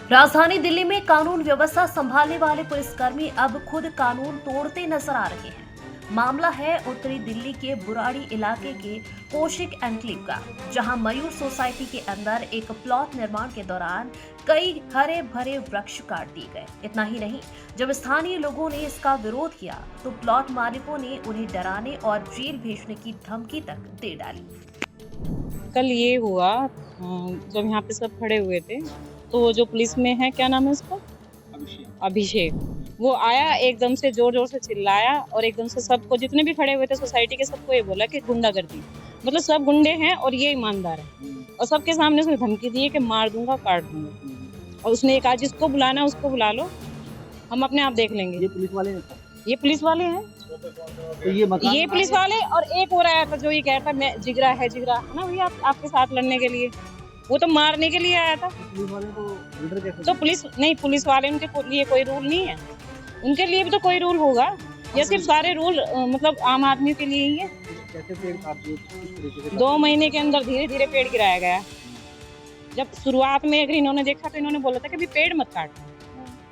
राजधानी दिल्ली में कानून व्यवस्था संभालने वाले पुलिसकर्मी अब खुद कानून तोड़ते नजर आ रहे हैं। मामला है उत्तरी दिल्ली के बुराड़ी इलाके के कौशिक एन्क्लेव का, जहां मयूर सोसाइटी के अंदर एक प्लॉट निर्माण के दौरान कई हरे भरे वृक्ष काट दिए गए। इतना ही नहीं, जब स्थानीय लोगों ने इसका विरोध किया तो प्लॉट मालिकों ने उन्हें डराने और जेल भेजने की धमकी तक दे डाली। कल ये हुआ जब यहाँ पे सब खड़े हुए थे तो जो पुलिस में है, क्या नाम है उसका, अभिषेक, वो आया एकदम से जोर जोर से चिल्लाया और एकदम से सबको, जितने भी खड़े हुए थे सोसाइटी के, सबको ये बोला कि गुंडागर्दी, मतलब सब गुंडे हैं और ये ईमानदार है। और सबके सामने उसने धमकी दी है कि मार दूंगा, काट दूंगा। और उसने कहा जिसको बुलाना उसको बुला लो, हम अपने आप देख लेंगे। ये पुलिस वाले हैं? ये पुलिस वाले हैं, तो ये पुलिस वाले। और एक और आया था जो ये कहता मैं जिगरा है ना भैया आपके साथ लड़ने के लिए, वो तो मारने के लिए आया था। पुलिस वाले को लीडर कैसे? तो पुलिस वाले, उनके लिए कोई रूल नहीं है? उनके लिए भी तो कोई रूल होगा, या सिर्फ सारे रूल मतलब आम आदमी के लिए ही है? कैसे पेड़ काट दिए? किस तरीके से? 2 महीने के अंदर धीरे धीरे पेड़ गिराया गया। जब शुरुआत में अगर इन्होंने देखा तो इन्होंने बोला था कि अभी पेड़ मत काट,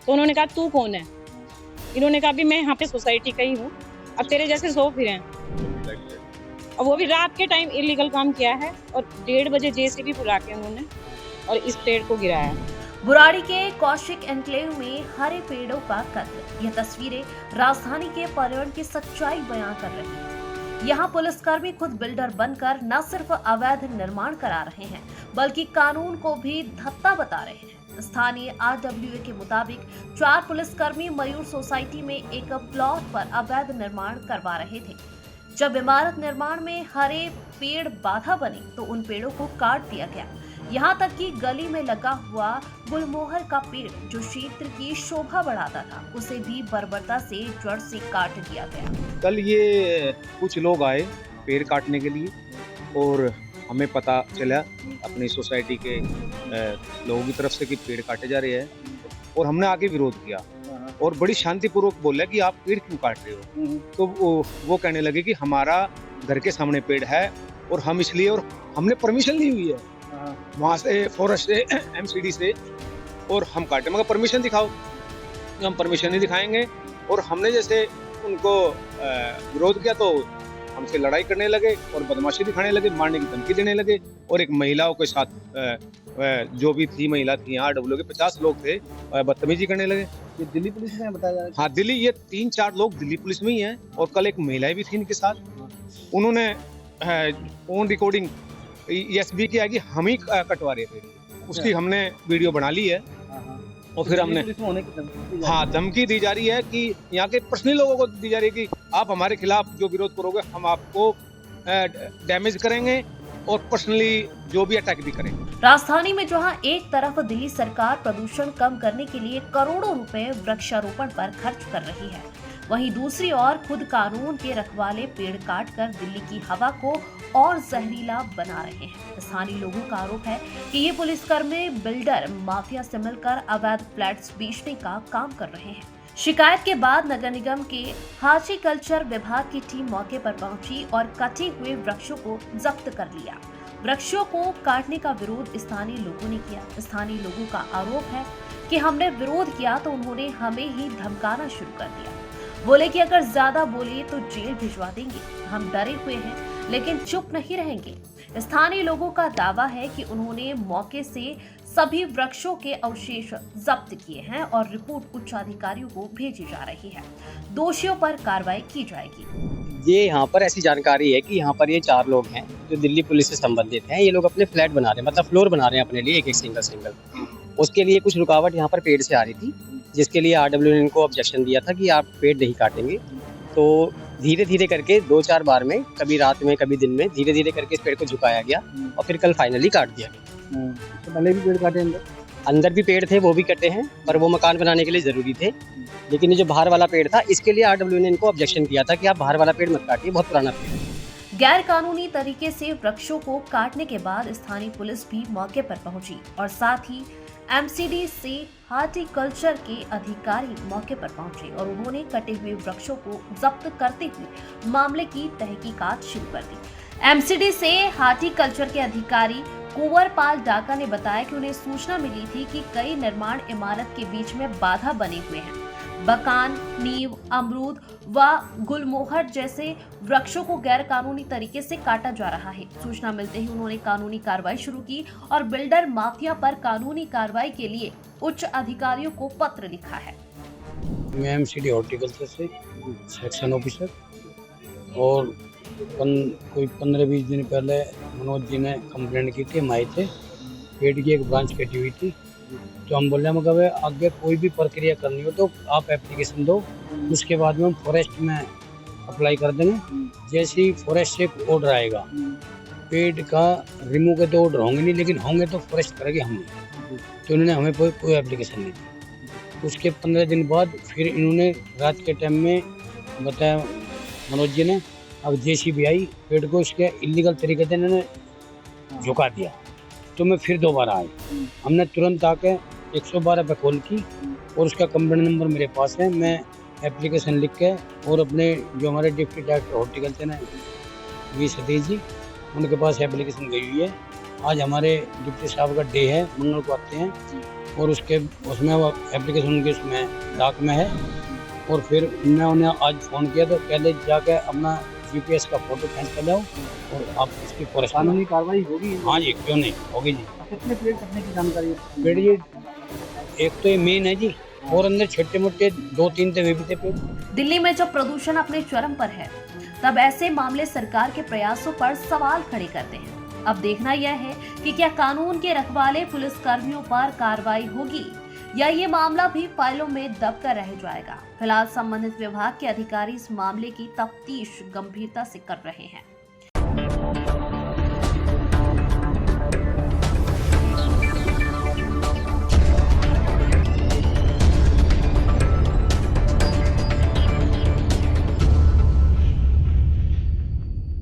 तो उन्होंने कहा तू कौन है? इन्होंने कहा भी मैं यहाँ पे सोसाइटी का ही हूँ, अब तेरे जैसे 100 फिर हैं। और वो भी रात के टाइम इलीगल काम किया है और 1:30 बजे जेसीबी बुला के उन्होंने और इस पेड़ को गिराया। बुराड़ी के कौशिक एन्क्लेव में हरे पेड़ों का कत्ल, यह तस्वीरें राजधानी के पर्यावरण की सच्चाई बयां कर रही हैं। यहाँ पुलिसकर्मी खुद बिल्डर बनकर न सिर्फ अवैध निर्माण करा रहे हैं, बल्कि कानून को भी धत्ता बता रहे हैं। स्थानीय RWA के मुताबिक 4 पुलिसकर्मी मयूर सोसाइटी में एक प्लॉट पर अवैध निर्माण करवा रहे थे। जब इमारत निर्माण में हरे पेड़ बाधा बने तो उन पेड़ों को काट दिया गया। यहाँ तक कि गली में लगा हुआ गुलमोहर का पेड़ जो क्षेत्र की शोभा बढ़ाता था, उसे भी बर्बरता से जड़ से काट दिया गया। कल ये कुछ लोग आए पेड़ काटने के लिए और हमें पता चला अपनी सोसाइटी के लोगों की तरफ से कि पेड़ काटे जा रहे हैं, और हमने आगे विरोध किया और बड़ी शांतिपूर्वक बोला कि आप पेड़ क्यों काट रहे हो। तो वो कहने लगे कि हमारा घर के सामने पेड़ है और हम इसलिए, और हमने परमिशन ली हुई है वहाँ से, फॉरेस्ट से, MCD से, और हम काटे, मगर परमिशन दिखाओ। हम परमिशन नहीं दिखाएंगे और हमने जैसे उनको विरोध किया तो हमसे लड़ाई करने लगे और बदमाशी दिखाने लगे, मारने की धमकी देने लगे। और एक महिलाओं के साथ जो भी थी, महिला थी, RWA के 50 लोग थे, बदतमीजी करने लगे। ये दिल्ली पुलिस में बताया जा रहा है? हाँ, दिल्ली, ये 3-4 लोग दिल्ली पुलिस में ही हैं और कल एक महिला भी थी इनके साथ। उन्होंने ऑन रिकॉर्डिंग यस भी किया कि हम ही कटवा रहे थे, उसकी हमने वीडियो बना ली है। और फिर हमने धमकी दी जा रही है कि यहाँ के पर्सनली लोगों को दी जा रही है कि आप हमारे खिलाफ जो विरोध करोगे हम आपको डैमेज करेंगे और पर्सनली जो भी अटैक भी करेंगे। राजधानी में जहां एक तरफ दिल्ली सरकार प्रदूषण कम करने के लिए करोड़ों रुपए वृक्षारोपण पर खर्च कर रही है, वहीं दूसरी ओर खुद कानून के रखवाले पेड़ काटकर दिल्ली की हवा को और जहरीला बना रहे हैं। स्थानीय लोगों का आरोप है कि ये पुलिसकर्मी बिल्डर माफिया से मिलकर अवैध फ्लैट्स बेचने का काम कर रहे हैं। शिकायत के बाद नगर निगम के हॉर्टिकल्चर विभाग की टीम मौके पर पहुंची और कटे हुए वृक्षों को जब्त कर लिया। वृक्षों को काटने का विरोध स्थानीय लोगों ने किया। स्थानीय लोगों का आरोप है कि हमने विरोध किया तो उन्होंने हमें ही धमकाना शुरू कर दिया। बोले कि अगर ज्यादा बोले तो जेल भिजवा देंगे। हम डरे हुए हैं लेकिन चुप नहीं रहेंगे। स्थानीय लोगों का दावा है कि उन्होंने मौके से सभी वृक्षों के अवशेष जब्त किए हैं और रिपोर्ट उच्च अधिकारियों को भेजी जा रही है। दोषियों पर कार्रवाई की जाएगी। ये यहाँ पर ऐसी जानकारी है कि यहाँ पर ये 4 लोग हैं जो दिल्ली पुलिस से संबंधित हैं। ये लोग अपने फ्लैट बना रहे हैं, मतलब फ्लोर बना रहे हैं अपने लिए, एक सिंगल। उसके लिए कुछ रुकावट यहाँ पर पेड़ से आ रही थी, जिसके लिए RWA ने इनको ऑब्जेक्शन दिया था कि आप पेड़ नहीं काटेंगे। तो धीरे धीरे करके 2-4 बार में, कभी रात में कभी दिन में, धीरे धीरे करके इस पेड़ को झुकाया गया और फिर कल फाइनली काट दिया गया। तो पहले भी पेड़ काटे अंदर भी पेड़ थे, वो भी कटे हैं, पर वो मकान बनाने के लिए जरूरी थे। लेकिन ये जो बाहर वाला पेड़ था, इसके लिए RWA ने इनको ऑब्जेक्शन किया था कि आप बाहर वाला पेड़ मत काटिए, बहुत पुराना पेड़ है। गैर कानूनी तरीके से वृक्षों को काटने के बाद स्थानीय पुलिस भी मौके पर पहुंची और साथ ही MCD से हॉर्टिकल्चर के अधिकारी मौके पर पहुंचे और उन्होंने कटे हुए वृक्षों को जब्त करते हुए मामले की तहकीकात शुरू कर दी। MCD से हॉर्टिकल्चर के अधिकारी कुंवरपाल डाका ने बताया कि उन्हें सूचना मिली थी कि कई निर्माण इमारत के बीच में बाधा बने हुए हैं। बकान, नींव, अमरूद व गुलमोहर जैसे वृक्षों को गैर कानूनी तरीके से काटा जा रहा है। सूचना मिलते ही उन्होंने कानूनी कार्रवाई शुरू की और बिल्डर माफिया पर कानूनी कार्रवाई के लिए उच्च अधिकारियों को पत्र लिखा है। मैं एमसीडी हॉर्टिकल्चर से सेक्शन ऑफिसर, और कोई 15-20 दिन पहले मनोज जी ने कंप्लेंट की थी, हम आए थे, पेड़ की एक ब्रांच कटी हुई थी, तो हम बोले हम कहे आगे कोई भी प्रक्रिया करनी हो तो आप एप्लीकेशन दो, उसके बाद में हम फॉरेस्ट में अप्लाई कर देंगे। जैसे ही फॉरेस्ट से ऑर्डर आएगा, पेड़ का रिमूव के तो ऑर्डर होंगे नहीं, लेकिन होंगे तो फॉरेस्ट करेंगे हम, तो इन्होंने हमें कोई एप्लीकेशन नहीं दी। उसके 15 दिन बाद फिर इन्होंने रात के टाइम में बताया मनोज जी ने, अब जेसीबी आई, पेड़ को इसके इलीगल तरीके से इन्होंने झुका दिया, तो मैं फिर दोबारा आए, हमने तुरंत आके 112 पे कॉल की और उसका कंप्लेंट नंबर मेरे पास है। मैं एप्लीकेशन लिख के और अपने जो हमारे डिप्टी डायरेक्टर हॉर्टिकल्चर हैं वी सतीश जी, उनके पास एप्लीकेशन गई हुई है। आज हमारे डिप्टी साहब का डे है, मंगल को आते हैं, और उसमें वो एप्लीकेशन उनके उसमें डाक में है। और फिर मैं उन्हें आज फ़ोन किया तो पहले जाके अपना GPS का फोटो खींच कर लाओ और आप उसकी कानूनी कार्रवाई होगी। हाँ जी, क्यों नहीं होगी जी। कितने पेड़ कटने की जानकारी है? पेड़ ये एक तो ये मेन है जी, और अंदर छोटे मोटे 2-3 थे वे भी थे पेड़। दिल्ली में जब प्रदूषण अपने चरम पर है, तब ऐसे मामले सरकार के प्रयासों पर सवाल खड़े करते हैं। अब देखना यह है कि क्या कानून के रखवाले पुलिस कर्मियों पर कार्रवाई होगी या ये मामला भी फाइलों में दबकर रह जाएगा। फिलहाल संबंधित विभाग के अधिकारी इस मामले की तफ्तीश गंभीरता से कर रहे हैं।